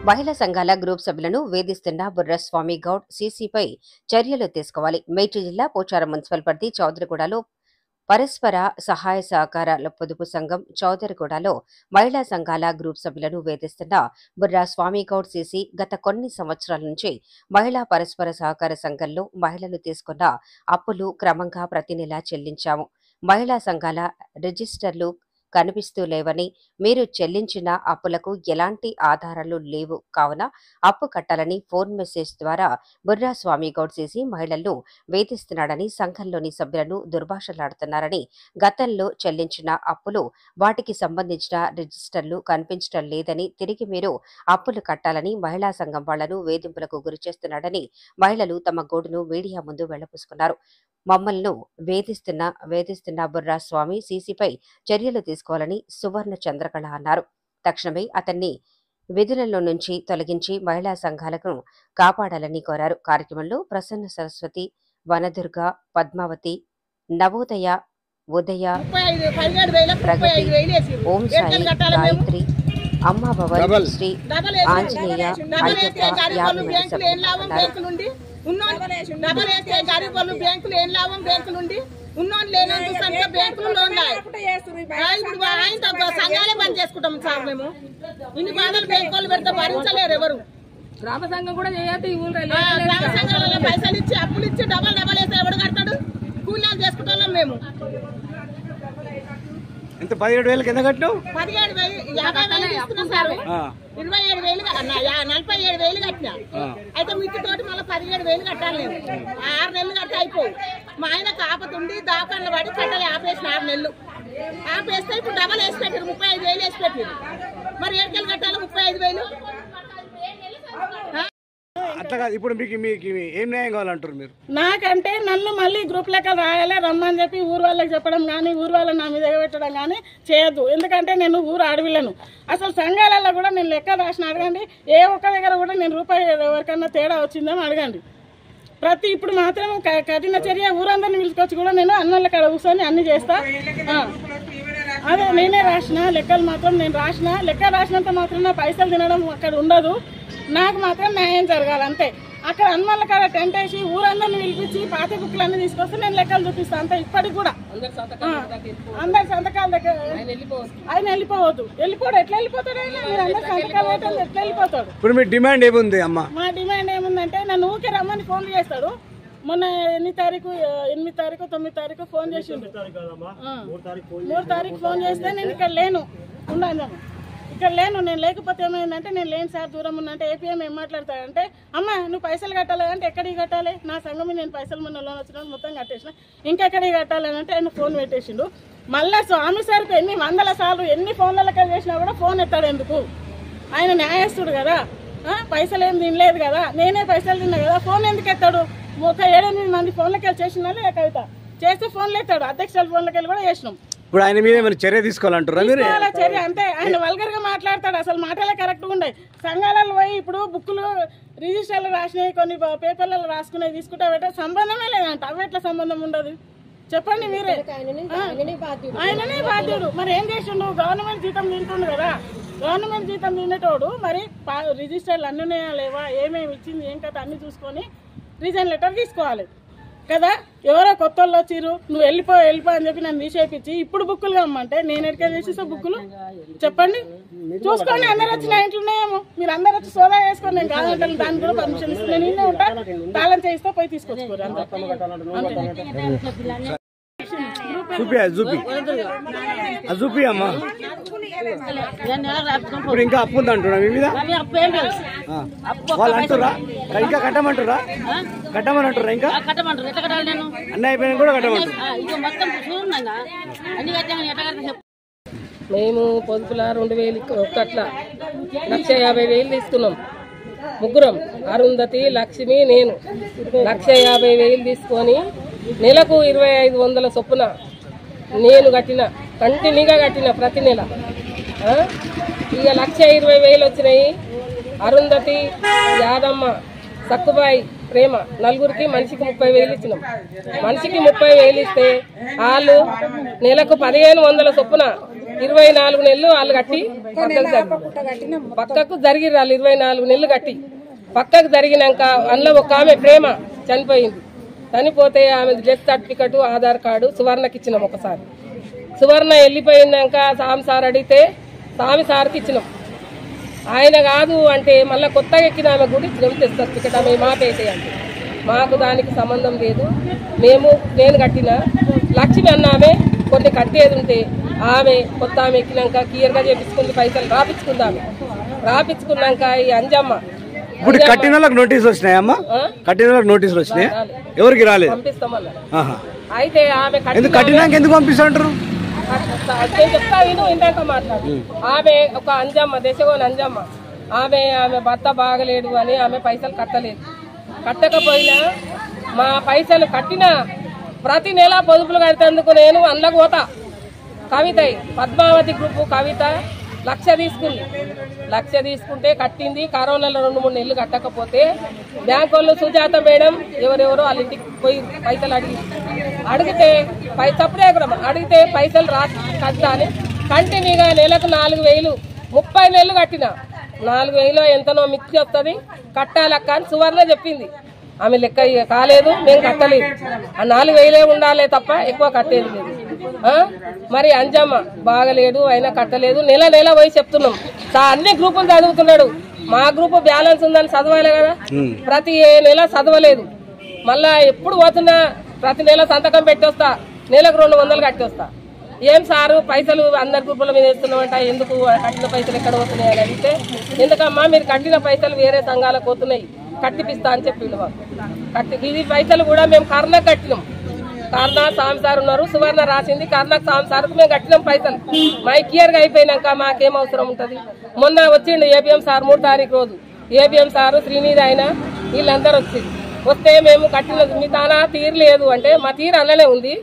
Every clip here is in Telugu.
మహిళా సంఘాల గ్రూప్ సభ్యులను వేధిస్తున్న బుర్రస్వామి గౌడ్ సీసీపై చర్యలు తీసుకోవాలి. మేడ్చల్ జిల్లా పోచారం మున్సిపల్ పరిధి చౌదరిగూడలో పరస్పర సహాయ సహకారాల పొదుపు సంఘం చౌదరిగూడలో మహిళా సంఘాల గ్రూప్ సభ్యులను వేధిస్తున్న బుర్రా స్వామి గౌడ్ సీసీ గత కొన్ని సంవత్సరాల నుంచి మహిళా పరస్పర సహకార సంఘంలో మహిళలు తీసుకున్న అప్పులు క్రమంగా ప్రతి నెలా చెల్లించాము. మహిళా సంఘాల రిజిస్టర్లు కనిపిస్తూ లేవని, మీరు చెల్లించిన అప్పులకు ఎలాంటి ఆధారాలు లేవు కావున అప్పు కట్టాలని ఫోన్ మెసేజ్ ద్వారా బుర్రా స్వామి గౌడ్ సీసీ మహిళలను వేధిస్తున్నాడని, సంఘంలోని సభ్యులను దుర్భాషలాడుతున్నారని, గతంలో చెల్లించిన అప్పులు వాటికి సంబంధించిన రిజిస్టర్లు కనిపించడం లేదని, తిరిగి మీరు అప్పులు కట్టాలని మహిళా సంఘం వాళ్లను వేధింపులకు గురిచేస్తున్నాడని మహిళలు తమ గోడును మీడియా ముందు వెళ్లబోసుకున్నారు. మమ్మల్ని వేధిస్తున్న బుర్రా స్వామి సీసీపై చర్యలు తీసుకోవాలని సువర్ణ చంద్రకళ అన్నారు. తక్షణమే అతన్ని విధులలో నుంచి తొలగించి మహిళా సంఘాలను కాపాడాలని కోరారు. కార్యక్రమంలో ప్రసన్న సరస్వతి, వనదుర్గ, పద్మావతి, నవోదయ, ఉదయ, ప్రగతి, ఓం సాయి, గాయత్రి, అమ్మా భవన్, శ్రీ ఆంజనేయ, బ్యాంకులు ఏం లాభం, బ్యాంకులు ఉండి ఉన్నోళ్ళు లేనందుకు బ్యాంకులు లోన్లు ఇప్పుడు ఆయన సంఘాలే బంద్ చేసుకుంటాం సార్. మేము ఇన్ని బాధలు బ్యాంకు వాళ్ళు పెడితే భరించలేరు ఎవరు. గ్రామ సంఘం కూడా చేయొద్దు. గ్రామ సంఘాలలో పైసలు ఇచ్చి అప్పులు ఇచ్చి డబల్ వేస్తే ఎవడు కడతాడు? కూలీలు చేసుకుంటాం మేము. ఎంత 17,000 కింద కట్టినావు? 17,000 50,000 ఇస్తున్నాం సార్. 27,000 47,000 కట్టినా. అయితే మిత్తి తోటి మళ్ళీ 17,000 కట్టాలి. 6 నెలలు కట్టి అయిపోయి మా ఆయన కాపతుండి దాకాళ్ళు పడి కట్టాలి. ఆపేసిన 6 నెలలు ఆపేస్తే ఇప్పుడు డబల్ వేసి పెట్టారు. 35,000 వేసి పెట్టారు. మరి 7 నెలలు కట్టాలి 35,000. అట్లా కాదు. ఇప్పుడు మీకు ఏం న్యాయం కావాలంటారు మీరు? నాకంటే నన్ను మళ్ళీ గ్రూప్ లెక్క రాయాలి రమ్మని చెప్పి ఊరు వాళ్ళకి చెప్పడం కానీ, ఊరు వాళ్ళని నా మీద ఎగబెట్టడం కానీ చేయొద్దు. ఎందుకంటే నేను ఊరు అడవిలను. అసలు సంఘాలలో కూడా నేను లెక్క రాసిన అడగండి. ఏ ఒక్క దగ్గర కూడా నేను రూపాయి ఎవరికన్నా తేడా వచ్చిందని అడగండి. ఇప్పుడు మాత్రం కఠిన చర్య ఊరందరిని పిలుచుకొచ్చి కూడా నేను అన్నోళ్ళ కాడ కూర్చొని అన్ని చేస్తా. అదే నేనే రాసిన లెక్కలు మాత్రం నేను రాసిన లెక్క రాసినంత మాత్రం నా పైసలు తినడం అక్కడ ఉండదు. నాకు మాత్రం న్యాయం జరగాలి అంతే. అక్కడ అన్నోళ్ళ కాడ టెంట్ వేసి ఊరందరిని పిలిపించి పాత బుక్లన్నీ తీసుకొస్తే నేను లెక్కలు చూపిస్తాను అంతే. ఇప్పటికి కూడా అందరి సంతకాల దగ్గర ఆయన వెళ్ళిపోవద్దు. ఎట్లా వెళ్ళిపోతాడు ఆయన? మీరు అందరు సంతకాలు పెట్టాలి, ఎట్లా వెళ్ళిపోతాడు? ఇప్పుడు మీ డిమాండ్ ఏముంది అమ్మా? మా డిమాండ్ ఏముందంటే నన్ను ఊకే రమ్మని ఫోన్లు చేస్తాడు. మొన్న 8 తారీఖు 9 తారీఖు ఫోన్ చేసిండు. 3 తారీఖు ఫోన్ చేస్తే నేను ఇక్కడ లేను, ఇక్కడ లేను. నేను లేకపోతే ఏమైందంటే నేను లేను సార్, దూరం ఉన్నా అంటే ఏపీఎం ఏం మాట్లాడతాడంటే, అమ్మ నువ్వు పైసలు కట్టాలి అంటే ఎక్కడికి కట్టాలి? నా సంఘం నేను పైసలు మొన్న లోన్ వచ్చిన మొత్తం కట్టేసిన, ఇంకెక్కడికి కట్టాలని అంటే ఆయన ఫోన్ పెట్టేసిండు. మళ్ళీ స్వామి సార్కి ఎన్ని 100 సార్లు ఎన్ని ఫోన్లకి చేసినా కూడా ఫోన్ ఎత్తాడు. ఎందుకు? ఆయన న్యాయస్తుడు కదా, పైసలు ఏం తినలేదు కదా, నేనే పైసలు తిన్నా కదా, ఫోన్ ఎందుకు ఎత్తాడు? ఒక 7-8 మంది ఫోన్లకి వెళ్ళి చేసిన కవిత చేస్తే ఫోన్లు ఎత్తాడు. అధ్యక్షుల ఫోన్లకి వెళ్ళి కూడా చేసినాం. ఇప్పుడు ఆయన మీద ఏమైనా చర్య తీసుకోవాలంటారా మీరు? చర్య అంతే. ఆయన వల్గర్ గా మాట్లాడతాడు, అసలు మాటలే కరెక్ట్ గా ఉన్నాయి. సంఘాలలో పోయి ఇప్పుడు బుక్కులు రిజిస్టర్లు రాసినాయి, కొన్ని పేపర్లలో రాసుకునేవి తీసుకుంటా పెట్టే సంబంధమే లేదంట. అవి ఎట్లా సంబంధం ఉండదు చెప్పండి మీరే? ఆయననే బాధ్యుడు. మరి ఏం చేసిండు? గవర్నమెంట్ జీతం తింటుండు కదా, గవర్నమెంట్ జీతం తినేటోడు మరి రిజిస్టర్లు అన్నీ లేవా, ఏమేమి ఇచ్చింది ఏం కదా అన్ని చూసుకొని రీజన్ లెటర్ తీసుకోవాలి కదా. ఎవరో కొత్త వాళ్ళు వచ్చిర్రు, నువ్వు వెళ్ళిపో అని చెప్పి నన్ను తీసేపించి ఇప్పుడు బుక్కులు కమ్మంటే నేను ఎక్కడికే చేసేసా బుక్కులు? చెప్పండి, చూసుకోండి. అందరు వచ్చి నా ఇంట్లో ఉన్నాయేమో, మీరు అందరు వచ్చి సోదా వేసుకోండి. నేను కాదంటాను, దానికి కూడా పర్మిషన్ ఇస్తాను. నేను ఇన్నే ఉంటా, తాళం చేయిస్తా, పోయి తీసుకొచ్చుకోరు అంతే. చూపి అమ్మా. ఇప్పుడు ఇంకా అప్పు ఉంది అంటున్నా మీ మీద? వాళ్ళు అంటురా ఇంకా కట్టమంటారా? ఇంకా అన్నీ అయిపోయినా కూడా కట్టమంటారు. మేము పొదుపుల 2,000 ఒక్కట్ల 1,50,000 తీసుకున్నాం. ముగ్గురం, అరుంధతి, లక్ష్మి, నేను 1,50,000 తీసుకొని నెలకు 2,500 చొప్పున నేను కట్టిన, కంటిన్యూగా కట్టిన ప్రతి నెల. ఇక 1,20,000 వచ్చినాయి. అరుంధతి, యాదమ్మ, సక్కుబాయి, ప్రేమ నలుగురికి మనిషికి 30,000 ఇచ్చినాం. మనిషికి 30,000 ఇస్తే వాళ్ళు నెలకు 1,500 చొప్పున 24 నెలలు వాళ్ళు కట్టి పక్కకు జరిగిర్రు. వాళ్ళు 24 నెలలు కట్టి పక్కకు జరిగినాక అందులో ఒక ఆమె ప్రేమ చనిపోయింది. చనిపోతే ఆమె డెత్ సర్టిఫికెట్, ఆధార్ కార్డు సువర్ణకి ఇచ్చినాం. ఒకసారి సువర్ణ వెళ్ళిపోయినాక స్వామి సార్ అడిగితే స్వామి సార్కి ఇచ్చినాం. ఆయన కాదు అంటే మళ్ళీ కొత్తగా ఎక్కిన ఆమె కూడా ఇచ్చినాం డెత్ సర్టిఫికెట్. ఆమె మాకైతే అంటే మాకు దానికి సంబంధం లేదు. నేను కట్టిన లక్ష్మి అన్న ఆమె కొన్ని కట్టేది ఉంటే ఆమె కొత్త ఆమె ఎక్కినాక క్లియర్గా చేపించుకుంది, పైసలు రాపించుకున్నాక ఈ అంజమ్మ ఇప్పుడు కట్టిన వాళ్ళకి నోటీసులు వచ్చినాయమ్మా? కట్టిన వాళ్ళకి నోటీసులు వచ్చినాయి, ఎవరికి రాలేదు? పంపిస్తామన్నా. అయితే ఆమె కట్టినాక ఎందుకు పంపిస్తుంటారు? చెప్తా విను, ఇందాక మాట్లాడు. ఆమె ఒక అంజమ్మ, దశగోని అంజమ్మ, ఆమె భర్త బాగలేడు అని ఆమె పైసలు కట్టలేదు. కట్టకపోయినా మా పైసలు కట్టిన ప్రతి నెల పొదుపులు కట్టేందుకు నేను అందులోకి పోతా. కవిత పద్మావతి గ్రూపు కవిత 1,00,000 తీసుకుంది. 1,00,000 తీసుకుంటే కట్టింది. కరోనాలో 2-3 నెలలు కట్టకపోతే బ్యాంకు వాళ్ళు సుజాత మేడం ఎవరెవరో వాళ్ళ ఇంటికి పోయి పైసలు అడిగితే అడిగితే పైసలు కట్టాలి. కంటిన్యూగా నెలకు 4,000 30 నెలలు కట్టిన 4,000 ఎంతనో మిక్స్ వస్తుంది కట్టాలక్క అని సువర్ణ చెప్పింది. ఆమె లెక్క కాలేదు, మేము కట్టలేదు. ఆ 4,000 ఉండాలి తప్ప ఎక్కువ కట్టేది లేదు. మరి అంజమ్మ బాగలేడు అయినా కట్టలేదు. నెల పోయి చెప్తున్నాం. అన్ని గ్రూపులు చదువుతున్నాడు. మా గ్రూపు బ్యాలెన్స్ ఉందని చదవాలి కదా, ప్రతి నెల చదవలేదు. మళ్ళా ఎప్పుడు పోతున్నా ప్రతి నెల సంతకం పెట్టొస్తా, నెలకు 200 కట్టి వస్తా. ఏం సారు పైసలు అందరి గ్రూపుల మీద వేస్తున్నామంట, ఎందుకు కట్టిన పైసలు ఎక్కడ పోతున్నాయి అని అడిగితే, ఎందుకమ్మా మీరు కట్టిన పైసలు వేరే సంఘాలకు పోతున్నాయి, కట్టిపిస్తా అని చెప్పిండు మాకు. ఇది పైసలు కూడా మేము కర్ణకు కట్టినాం. కర్ణ స్వామి సార్ ఉన్నారు, సువర్ణ రాసింది. కర్ణకు స్వామి సార్కు మేము కట్టినాం పైసలు. మా క్లియర్ గా అయిపోయినాక మాకేం అవసరం ఉంటది. మొన్న వచ్చిండు ఏపీఎం సార్ 3 తారీఖు రోజు. ఏపీఎం సార్ శ్రీనిధి ఆయన వీళ్ళందరూ వస్తే మేము కట్టిన మీ తానా తీరలేదు అంటే, మా తీరు అన్ననే ఉంది.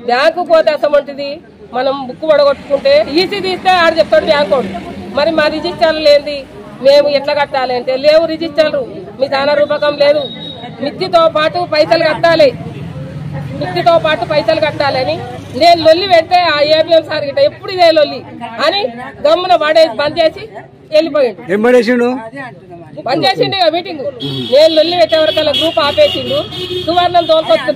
బ్యాంకు పోతే అసమంటిది మనం బుక్ పడగొట్టుకుంటే ఈసీ తీస్తే ఆడు చెప్తాడు బ్యాంకు. మరి మా రిజిస్టర్లు లేని మేము ఎట్లా కట్టాలి అంటే, లేవు రిజిస్టర్లు, మీ తానా రూపకం లేదు, మిత్తితో పాటు పైసలు కట్టాలి, మిత్తితో పాటు పైసలు కట్టాలని నేను లొల్లి పెడితే ఆ ఏపీఎం సార్ గిట్ట ఎప్పుడు ఇదే లొల్లి అని గమ్మున బంద్ చేసి వెళ్ళిపోయిండు. బంద్ చేసిండు మీటింగ్. నేను లొల్లి పెట్టే వరకు గ్రూప్ ఆపేసిండు. సువర్ణం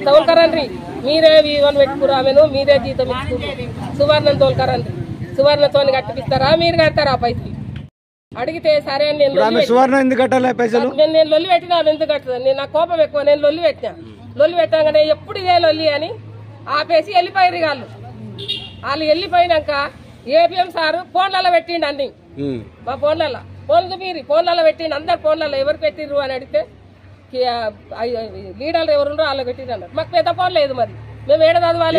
తోలుకరండి, మీరే వీవన్ పెట్టుకురు, ఆమెను మీరే జీతం ఇచ్చుకురు, సువర్ణం తోలుకరండి, సువర్ణతో కట్టిపిస్తారా మీరు కడతారా పైసలు అడిగితే సరే అని నేను లొల్లి పెట్టినా ఎందుకు కట్టదు, నేను నా కోపం ఎక్కువ, నేను లొల్లి పెట్టినా. లొల్లి పెట్టాగానే ఎప్పుడు ఇదే లొల్లి అని ఆపేసి వెళ్ళిపోయారు. వాళ్ళు వెళ్ళిపోయినాక ఏపీఎం సారు ఫోన్లలో పెట్టిండు అన్ని, మా ఫోన్లలో ఫోన్లలో పెట్టిండు. అందరు ఫోన్లలో ఎవరు పెట్టిర్రు అని అడిగితే లీడర్లు ఎవరుండో వాళ్ళు పెట్టిండు అన్నారు. మాకు పెద్ద ఫోన్ లేదు, మరి మేము ఏడ చదవాలి?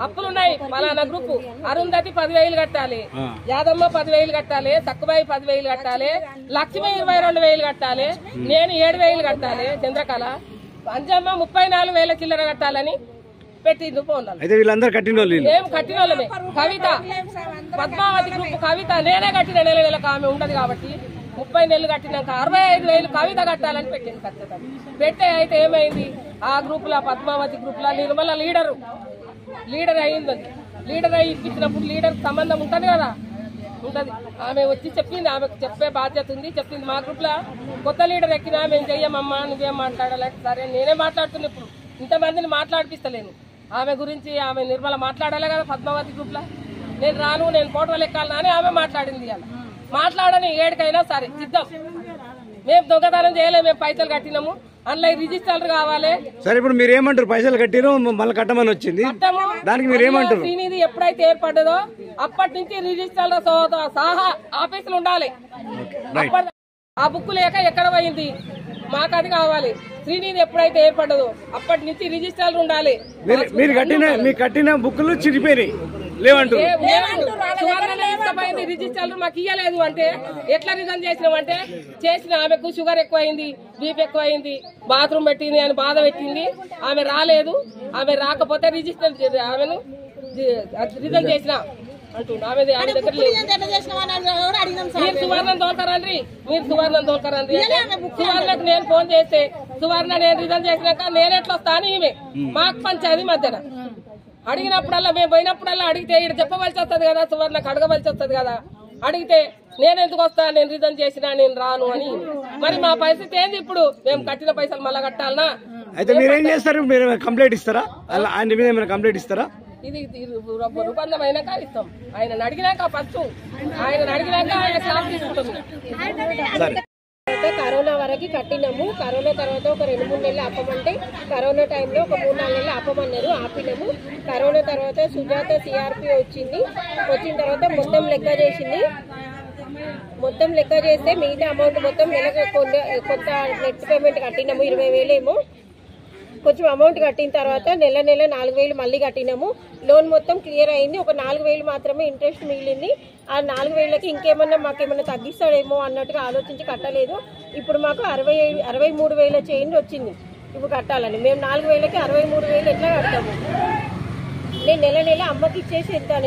అప్పులున్నాయి. పలానా గ్రూప్ అరుంధతి 10,000 కట్టాలి, యాదమ్మ 10,000 కట్టాలి, తక్కుబాయి 10,000 కట్టాలి, లక్ష్మి 22,000 కట్టాలి, నేను 7,000 కట్టాలి, చంద్రకళ, అంజమ్మ 34,000 చిల్లర కట్టాలని పెట్టిండు ఫోన్లలో. మేము కట్టిన వాళ్ళమే. కవిత పద్మావతి గ్రూప్ కవిత నేనే కట్టిన నెలకు ఆమె ఉంటది కాబట్టి 30 నెలలు కట్టినాక 65,000 కవిత కట్టాలని పెట్టింది. ఖచ్చితంగా పెట్టే అయితే ఏమైంది, ఆ గ్రూప్ లా పద్మావతి గ్రూప్ లా నిర్మల లీడర్ అయింది. లీడర్ అయి ఇప్పించినప్పుడు లీడర్ సంబంధం ఉంటది కదా, ఉంటది. ఆమె వచ్చి చెప్పింది, ఆమెకు చెప్పే బాధ్యత ఉంది, చెప్పింది. మా గ్రూప్ లో కొత్త లీడర్ ఎక్కినా మేము చెయ్యమమ్మా, నువ్వేం మాట్లాడాలంటే సరే నేనే మాట్లాడుతున్నా. ఇప్పుడు ఇంతమందిని మాట్లాడిపిస్తలేను. ఆమె గురించి ఆమె నిర్మల మాట్లాడాలి కదా పద్మావతి గ్రూప్ లా. నేను రాను, నేను ఫోటోలు ఎక్కాలని అని ఆమె మాట్లాడింది. అలా మాట్లాడని ఏడికైనా సరే సిద్ధం. మేము దొంగతనం చేయలేము, మేము పైసలు కట్టినాము, అందులో రిజిస్టర్లు కావాలి. సరే ఇప్పుడు మీరు ఏమంటారు? పైసలు కట్టిరు, మళ్ళీ కట్టమని వచ్చింది, దానికి మీరు ఏమంటారు? శ్రీనిధి ఎప్పుడైతే ఏర్పడ్డదో అప్పటి నుంచి రిజిస్టర్ల సహా ఆఫీసులు ఉండాలి. ఆ బుక్ లేక ఎక్కడ పోయింది, మాకు అది కావాలి. శ్రీనిధి ఎప్పుడైతే ఏర్పడ్డదో అప్పటి నుంచి రిజిస్టర్లు ఉండాలి. మీ కట్టిన బుక్లు చిరిపోయినాయి లేవంటారు. రిజిస్టర్లు మాకు ఇయ్యలేదు అంటే ఎట్లా రిజైన్ చేసినామంటే, చేసిన ఆమెకు షుగర్ ఎక్కువైంది, బీపీ ఎక్కువైంది, బాత్రూమ్ పెట్టింది అని బాధ పెట్టింది. ఆమె రాలేదు, ఆమె రాకపోతే రిజిస్టర్ ఆమెను రిజైన్ చేసిన అంటుండు. ఆమె దగ్గర మీరు సువర్ణం తోలుతారండి, సువర్ణకు నేను ఫోన్ చేస్తే సువర్ణ నేను రిజైన్ చేసినాక నేను ఎట్లా వస్తా అని ఈమె మాకు పంచాయతీ మధ్యన అడిగినప్పుడల్లా మేము పోయినప్పుడల్లా అడిగితే ఇక్కడ చెప్పవలసి వస్తుంది కదా, సువర్ణకు అడగవలసి వస్తుంది కదా. అడిగితే నేను ఎందుకు వస్తా, నేను రిజైన్ చేసినా, నేను రాను అని. మరి మా పరిస్థితి ఏంది ఇప్పుడు? మేము కట్టిన పైసలు మళ్ళా కట్టాలనా? అయితే మీరేం చేస్తారు? మీరు కంప్లైంట్ ఇస్తారా? ఆయన మీద ఏమైనా కంప్లైంట్ ఇస్తారా? ఇది రూపందం అయినాక ఇస్తాం. ఆయన అడిగినాక ఫస్ట్ ఆయన అడిగినాక ఆయన క్లాస్ తీసుకుంటాం. కరోనా వరకు కట్టినాము. కరోనా తర్వాత ఒక 2-3 నెలలు ఆపమంటే కరోనా టైంలో ఒక 3-4 నెలలు ఆపమన్నారు, ఆపినాము. కరోనా తర్వాత సుజాత సిఆర్పి వచ్చిన తర్వాత మొత్తం లెక్క చేసింది. మొత్తం లెక్క చేస్తే మిగతా అమౌంట్ మొత్తం నెలకు కొంత నెట్ పేమెంట్ కట్టినాము. 20,000 ఏమో కొంచెం అమౌంట్ కట్టిన తర్వాత నెల 4,000 మళ్ళీ కట్టినాము. లోన్ మొత్తం క్లియర్ అయింది. ఒక 4,000 మాత్రమే ఇంట్రెస్ట్ మిగిలింది. ఆ 4,000కి ఇంకేమన్నా మాకేమన్నా తగ్గిస్తాడేమో అన్నట్టుగా ఆలోచించి కట్టలేదు. ఇప్పుడు మాకు 63,000 చేంజ్ వచ్చింది ఇప్పుడు కట్టాలని. మేము 4,000కి 63,000 ఎట్లా కడతాము? నేను నెల అమ్మకి ఇచ్చేసి వెళ్తాను.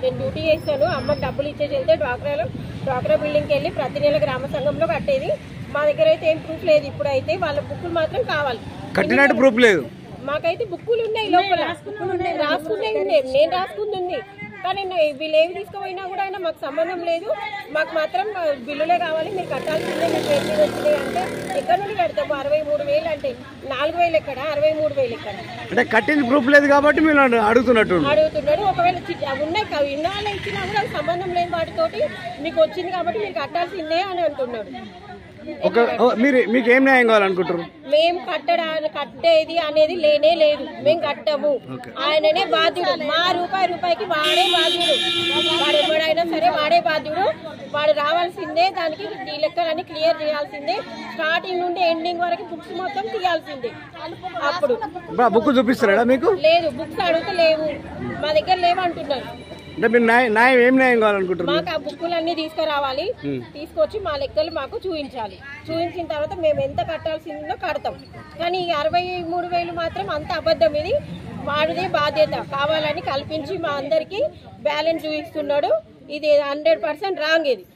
నేను డ్యూటీ చేస్తాను. అమ్మకి డబ్బులు ఇచ్చేసి వెళ్తే డ్వాక్రా బిల్డింగ్కి వెళ్ళి ప్రతి నెల గ్రామ సంఘంలో కట్టేది. మా దగ్గర అయితే ఏం ప్రూఫ్ లేదు. ఇప్పుడు అయితే వాళ్ళ బుక్కులు మాత్రం కావాలి. కట్టినట్టు ప్రూఫ్ లేదు. మాకైతే బుక్కులు ఉన్నాయి, లోపల రాసుకున్నాయి ఉన్నాయి. నేను రాసుకుంది ఉంది. కానీ వీళ్ళు ఏమి తీసుకుపోయినా కూడా అయినా మాకు సంబంధం లేదు. మాకు మాత్రం బిల్లులే కావాలి, మీరు కట్టాల్సిందే. మీకు ఏమి వచ్చినాయి అంటే ఎక్కడ నుండి కడతాము? 63,000 అంటే 4,000 ఎక్కడ, 63,000 ఎక్కడ? అంటే కట్టింది ప్రూఫ్ లేదు కాబట్టి మీరు అడుగుతున్నాడు. ఒకవేళ ఉన్నాయి ఇన్నాళ్ళ ఇచ్చినా కూడా సంబంధం లేని వాటితోటి మీకు వచ్చింది కాబట్టి మీరు కట్టాల్సిందే అని అంటున్నాడు. మీకు ఏం న్యాయం కావాలనుకుంటారు? మేము కట్టేది అనేది లేనే లేదు. మేము కట్టము. ఆయననే బాధ్యుడు. మా రూపాయికి వాడే బాధ్యుడు. వాడు ఎవడైనా సరే వాడే బాధ్యుడు. వాడు రావాల్సిందే. దానికి ఈ లెక్కలన్నీ క్లియర్ చేయాల్సిందే. స్టార్టింగ్ నుండి ఎండింగ్ వరకు బుక్స్ మొత్తం తీయాల్సిందే. అప్పుడు బుక్ చూపిస్తారా మీకు? లేదు, బుక్స్ అడిగితే లేవు, మా దగ్గర లేవు అంటున్నారు. న్యాయం ఏం న్యాయం కావాలనుకుంటున్నారు? మాకు ఆ బుక్కులన్నీ తీసుకురావాలి. తీసుకొచ్చి మా లెక్కలు మాకు చూపించాలి. చూపించిన తర్వాత మేము ఎంత కట్టాల్సిందో కడతాం. కానీ ఈ 63,000 మాత్రం అంత అబద్ధం. ఇది వాడిదే బాధ్యత. కావాలని కల్పించి మా అందరికి బ్యాలెన్స్ చూపిస్తున్నాడు. ఇది 100% రాంగ్ ఇది.